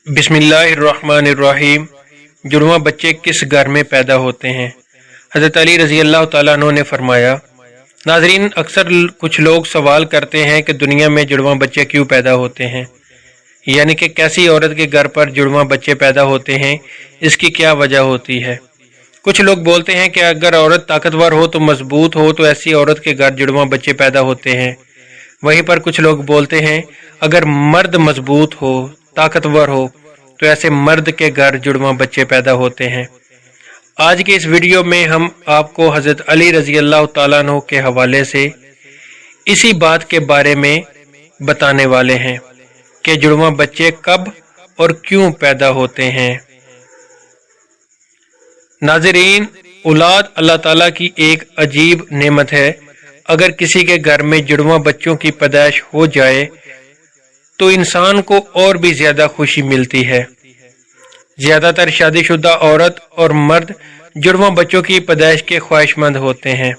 بسم اللہ الرحمن الرحیم۔ جڑواں بچے کس گھر میں پیدا ہوتے ہیں؟ حضرت علی رضی اللہ تعالیٰ عنہ نے فرمایا، ناظرین، اکثر کچھ لوگ سوال کرتے ہیں کہ دنیا میں جڑواں بچے کیوں پیدا ہوتے ہیں، یعنی کہ کیسی عورت کے گھر پر جڑواں بچے پیدا ہوتے ہیں، اس کی کیا وجہ ہوتی ہے۔ کچھ لوگ بولتے ہیں کہ اگر عورت طاقتور ہو تو مضبوط ہو تو ایسی عورت کے گھر جڑواں بچے پیدا ہوتے ہیں۔ وہیں پر کچھ لوگ بولتے ہیں اگر مرد مضبوط ہو، طاقتور ہو تو ایسے مرد کے گھر جڑواں بچے پیدا ہوتے ہیں۔ آج کے اس ویڈیو میں ہم آپ کو حضرت علی رضی اللہ تعالیٰ عنہ کے حوالے سے اسی بات کے بارے میں بتانے والے ہیں کہ جڑواں بچے کب اور کیوں پیدا ہوتے ہیں۔ ناظرین، اولاد اللہ تعالیٰ کی ایک عجیب نعمت ہے۔ اگر کسی کے گھر میں جڑواں بچوں کی پیدائش ہو جائے تو انسان کو اور بھی زیادہ خوشی ملتی ہے۔ زیادہ تر شادی شدہ عورت اور مرد جڑواں بچوں کی پیدائش کے خواہش مند ہوتے ہیں،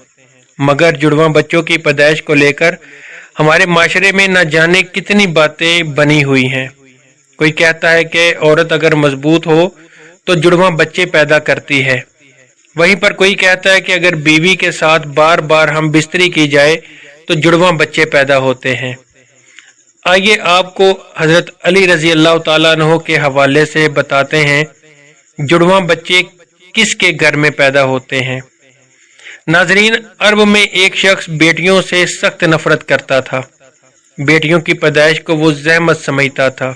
مگر جڑواں بچوں کی پیدائش کو لے کر ہمارے معاشرے میں نہ جانے کتنی باتیں بنی ہوئی ہیں۔ کوئی کہتا ہے کہ عورت اگر مضبوط ہو تو جڑواں بچے پیدا کرتی ہے، وہیں پر کوئی کہتا ہے کہ اگر بیوی کے ساتھ بار بار ہم بستری کی جائے تو جڑواں بچے پیدا ہوتے ہیں۔ آئیے آپ کو حضرت علی رضی اللہ تعالیٰ عنہ کے حوالے سے بتاتے ہیں جڑواں بچے کس کے گھر میں پیدا ہوتے ہیں۔ ناظرین، عرب میں ایک شخص بیٹیوں سے سخت نفرت کرتا تھا۔ بیٹیوں کی پیدائش کو وہ زحمت سمجھتا تھا۔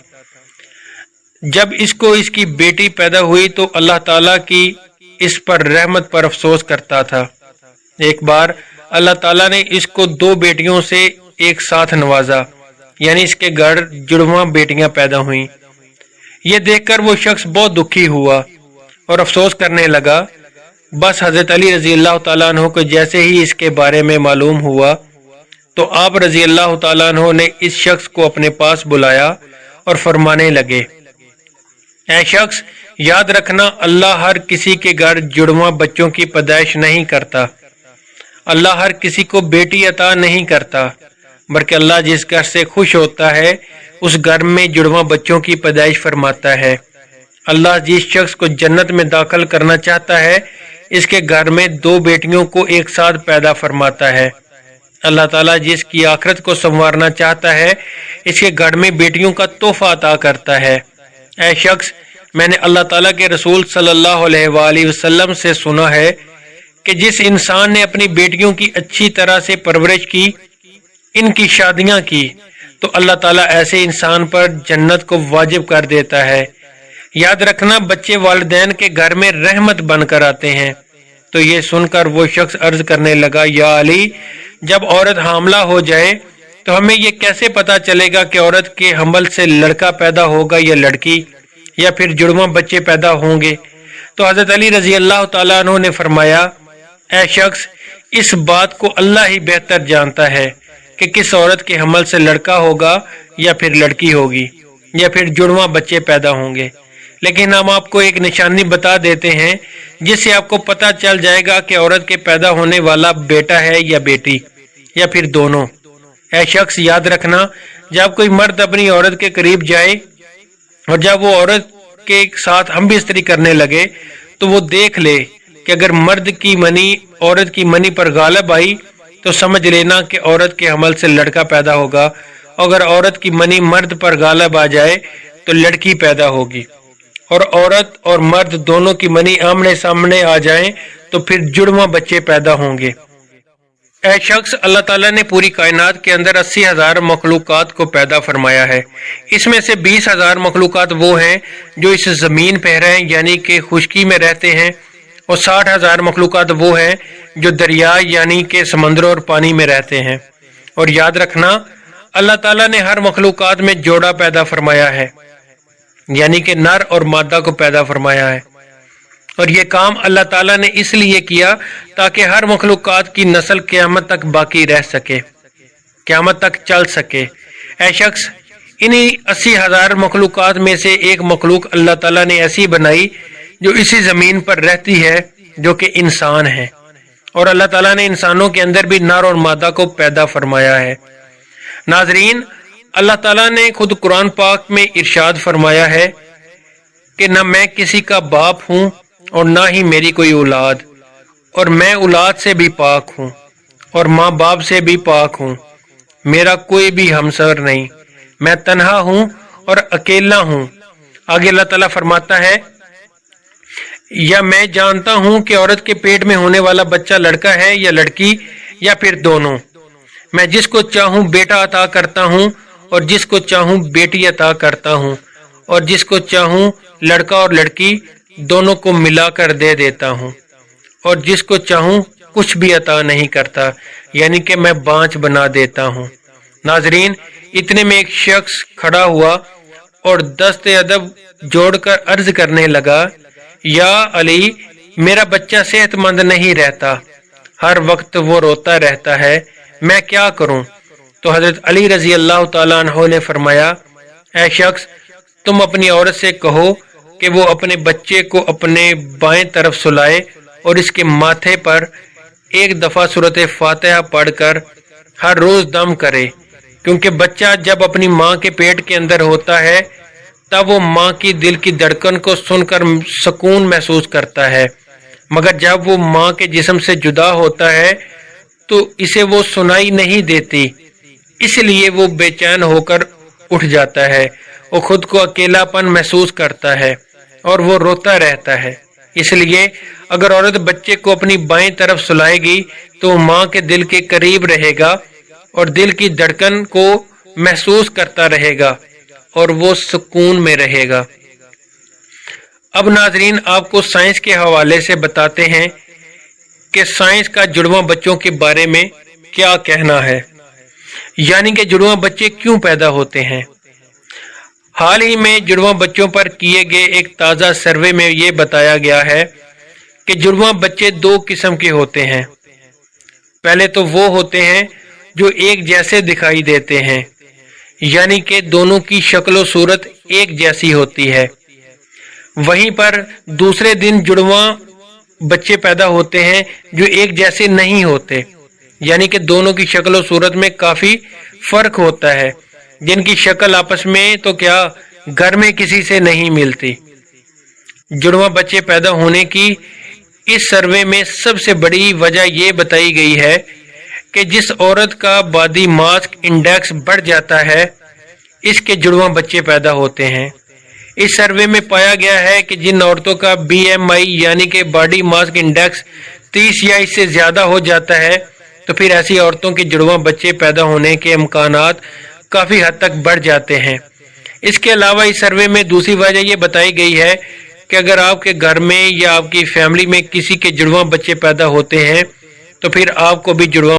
جب اس کو اس کی بیٹی پیدا ہوئی تو اللہ تعالیٰ کی اس پر رحمت پر افسوس کرتا تھا۔ ایک بار اللہ تعالیٰ نے اس کو 2 بیٹیوں سے ایک ساتھ نوازا، یعنی اس کے گھر جڑواں بیٹیاں پیدا ہوئیں۔ یہ دیکھ کر وہ شخص بہت دکھی ہوا اور افسوس کرنے لگا۔ بس حضرت علی رضی اللہ تعالیٰ عنہ کو جیسے ہی اس کے بارے میں معلوم ہوا تو آپ رضی اللہ تعالیٰ عنہ نے اس شخص کو اپنے پاس بلایا اور فرمانے لگے، اے شخص، یاد رکھنا، اللہ ہر کسی کے گھر جڑواں بچوں کی پیدائش نہیں کرتا۔ اللہ ہر کسی کو بیٹی عطا نہیں کرتا، بلکہ اللہ جس گھر سے خوش ہوتا ہے اس گھر میں جڑواں بچوں کی پیدائش فرماتا ہے۔ اللہ جس شخص کو جنت میں داخل کرنا چاہتا ہے اس کے گھر میں 2 بیٹیوں کو ایک ساتھ پیدا فرماتا ہے۔ اللہ تعالیٰ جس کی آخرت کو سنوارنا چاہتا ہے اس کے گھر میں بیٹیوں کا تحفہ عطا کرتا ہے۔ اے شخص، میں نے اللہ تعالیٰ کے رسول صلی اللہ علیہ وآلہ وسلم سے سنا ہے کہ جس انسان نے اپنی بیٹیوں کی اچھی طرح سے پرورش کی، ان کی شادیاں کی، تو اللہ تعالیٰ ایسے انسان پر جنت کو واجب کر دیتا ہے۔ یاد رکھنا، بچے والدین کے گھر میں رحمت بن کر آتے ہیں۔ تو یہ سن کر وہ شخص عرض کرنے لگا، یا علی، جب عورت حاملہ ہو جائے تو ہمیں یہ کیسے پتا چلے گا کہ عورت کے حمل سے لڑکا پیدا ہوگا یا لڑکی، یا پھر جڑواں بچے پیدا ہوں گے؟ تو حضرت علی رضی اللہ تعالیٰ عنہ نے فرمایا، اے شخص، اس بات کو اللہ ہی بہتر جانتا ہے کہ کس عورت کے حمل سے لڑکا ہوگا یا پھر لڑکی ہوگی، یا پھر جڑواں بچے پیدا ہوں گے۔ لیکن ہم آپ کو ایک نشانی بتا دیتے ہیں جس سے آپ کو پتہ چل جائے گا کہ عورت کے پیدا ہونے والا بیٹا ہے یا بیٹی، یا پھر دونوں۔ اے شخص، یاد رکھنا، جب کوئی مرد اپنی عورت کے قریب جائے اور جب وہ عورت کے ساتھ ہم بستری کرنے لگے تو وہ دیکھ لے کہ اگر مرد کی منی عورت کی منی پر غالب آئی تو سمجھ لینا کہ عورت کے حمل سے لڑکا پیدا ہوگا، اگر عورت کی منی مرد پر غالب آ جائے تو لڑکی پیدا ہوگی، اور عورت اور مرد دونوں کی منی آمنے سامنے آ جائیں تو پھر جڑواں بچے پیدا ہوں گے۔ اے شخص، اللہ تعالیٰ نے پوری کائنات کے اندر 80,000 مخلوقات کو پیدا فرمایا ہے۔ اس میں سے 20,000 مخلوقات وہ ہیں جو اس زمین پہ رہیں، یعنی کہ خشکی میں رہتے ہیں، اور 60,000 مخلوقات وہ ہیں جو دریا یعنی کہ سمندروں اور پانی میں رہتے ہیں۔ اور یاد رکھنا، اللہ تعالیٰ نے ہر مخلوقات میں جوڑا پیدا فرمایا ہے، یعنی کہ نر اور مادہ کو پیدا فرمایا ہے، اور یہ کام اللہ تعالیٰ نے اس لیے کیا تاکہ ہر مخلوقات کی نسل قیامت تک باقی رہ سکے، قیامت تک چل سکے۔ اے شخص، انہی 80,000 مخلوقات میں سے ایک مخلوق اللہ تعالیٰ نے ایسی بنائی جو اسی زمین پر رہتی ہے، جو کہ انسان ہے، اور اللہ تعالیٰ نے انسانوں کے اندر بھی نر اور مادہ کو پیدا فرمایا ہے۔ ناظرین، اللہ تعالیٰ نے خود قرآن پاک میں ارشاد فرمایا ہے، کہ نہ میں کسی کا باپ ہوں اور نہ ہی میری کوئی اولاد، اور میں اولاد سے بھی پاک ہوں اور ماں باپ سے بھی پاک ہوں، میرا کوئی بھی ہمسر نہیں، میں تنہا ہوں اور اکیلا ہوں۔ آگے اللہ تعالیٰ فرماتا ہے، یا میں جانتا ہوں کہ عورت کے پیٹ میں ہونے والا بچہ لڑکا ہے یا لڑکی یا پھر دونوں، میں جس کو چاہوں بیٹا عطا کرتا ہوں اور جس کو چاہوں بیٹی عطا کرتا ہوں، اور جس کو چاہوں لڑکا اور لڑکی دونوں کو ملا کر دے دیتا ہوں، اور جس کو چاہوں کچھ بھی عطا نہیں کرتا، یعنی کہ میں بانجھ بنا دیتا ہوں۔ ناظرین، اتنے میں ایک شخص کھڑا ہوا اور دست ادب جوڑ کر عرض کرنے لگا، یا علی، میرا بچہ صحت مند نہیں رہتا، ہر وقت وہ روتا رہتا ہے، میں کیا کروں؟ تو حضرت علی رضی اللہ تعالیٰ عنہ نے فرمایا، اے شخص، تم اپنی عورت سے کہو کہ وہ اپنے بچے کو اپنے بائیں طرف سلائے اور اس کے ماتھے پر ایک دفعہ سورۃ فاتحہ پڑھ کر ہر روز دم کرے، کیونکہ بچہ جب اپنی ماں کے پیٹ کے اندر ہوتا ہے تب وہ ماں کی دل کی دھڑکن کو سن کر سکون محسوس کرتا ہے، مگر جب وہ ماں کے جسم سے جدا ہوتا ہے تو اسے وہ سنائی نہیں دیتی، اس لیے وہ بے چین ہو کر اٹھ جاتا ہے، وہ خود کو اکیلا پن محسوس کرتا ہے اور وہ روتا رہتا ہے۔ اس لیے اگر عورت بچے کو اپنی بائیں طرف سلائے گی تو وہ ماں کے دل کے قریب رہے گا اور دل کی دھڑکن کو محسوس کرتا رہے گا اور وہ سکون میں رہے گا۔ اب ناظرین، آپ کو سائنس کے حوالے سے بتاتے ہیں کہ سائنس کا جڑواں بچوں کے بارے میں کیا کہنا ہے، یعنی کہ جڑواں بچے کیوں پیدا ہوتے ہیں۔ حال ہی میں جڑواں بچوں پر کیے گئے ایک تازہ سروے میں یہ بتایا گیا ہے کہ جڑواں بچے دو قسم کے ہوتے ہیں۔ پہلے تو وہ ہوتے ہیں جو ایک جیسے دکھائی دیتے ہیں، یعنی کہ دونوں کی شکل و صورت ایک جیسی ہوتی ہے۔ وہیں پر دوسرے دن جڑواں بچے پیدا ہوتے ہیں جو ایک جیسے نہیں ہوتے، یعنی کہ دونوں کی شکل و صورت میں کافی فرق ہوتا ہے، جن کی شکل آپس میں تو کیا گھر میں کسی سے نہیں ملتی۔ جڑواں بچے پیدا ہونے کی اس سروے میں سب سے بڑی وجہ یہ بتائی گئی ہے کہ جس عورت کا باڈی ماس انڈیکس بڑھ جاتا ہے اس کے جڑواں بچے پیدا ہوتے ہیں۔ اس سروے میں پایا گیا ہے کہ جن عورتوں کا BMI یعنی کہ باڈی ماس انڈیکس 30 یا اس سے زیادہ ہو جاتا ہے تو پھر ایسی عورتوں کے جڑواں بچے پیدا ہونے کے امکانات کافی حد تک بڑھ جاتے ہیں۔ اس کے علاوہ اس سروے میں دوسری وجہ یہ بتائی گئی ہے کہ اگر آپ کے گھر میں یا آپ کی فیملی میں کسی کے جڑواں بچے پیدا ہوتے ہیں تو پھر آپ کو بھی جڑواں